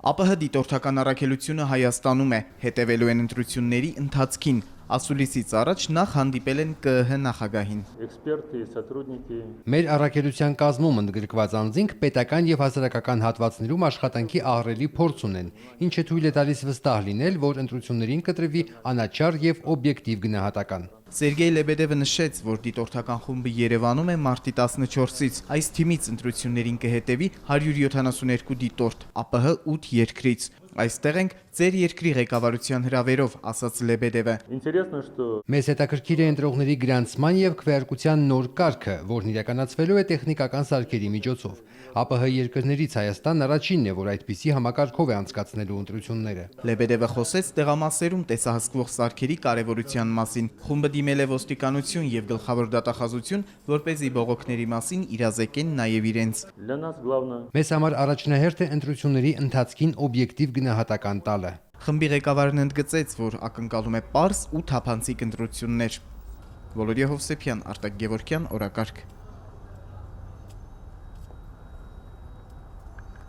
ԱՊՀ դիտորդական առաքելությունը Հայաստանում է, հետևելու են ընտրությունների ընթացքին։ Ասուլիսից առաջ նախ հանդիպել են ԿԸՀ նախագահին։ Մեր առաքելության կազմում ընդգրկված անձինք պետական եւ հասարակական հատվածներում աշխատանքի ահռելի փորձ ունեն, ինչը թույլ է տալիս վստահ լինել, որ ընտրություններին կտրվի անաչառ եւ օբյեկտիվ գնահատական։ Սերգեյ Լեբեդևը նշեց, որ դիտորդական խումբը Երևանում է մարտի 14-ից։ Այս թիմից ընտրություններին կհետևի 172 դիտորդ, ԱՊՀ 8 երկրից։ Այստեղ ենք ձեր երկրի ղեկավարության հրավերով, ասաց Լեբեդևը։ Մեզ հետաքրքիր է ընտրողների գրանցման եւ քվեարկության նոր կարգը, որն իրականացվելու է տեխնիկական սարքերի միջոցով։ ԱՊՀ երկրներից Հայաստանն առաջինն է, որ այդպիսի համակարգով է անցկացնելու ընտրությունները։ Լեբեդևը խոսեց տեղամասերում տեսահսկվող սարքերի կարևորության մասին։ Խումբը դիմել է ոստիկանություն եւ գլխավոր դատախազություն, որպեսզի բողոքների մասին իրազեկեն նաեւ իրենց։ Մեզ համար առաջնահերթ է ընտրությունների ընթացքին օբյեկտիվ գնահատական տալը։ Խմբի ղեկավարն ընդգծեց, որ ակնկալում է պարզ ու թափանցիկ ընտրություններ։ Վոլոդիա Հովսեփյան, Արտակ Գևորգյան, օրակարգ։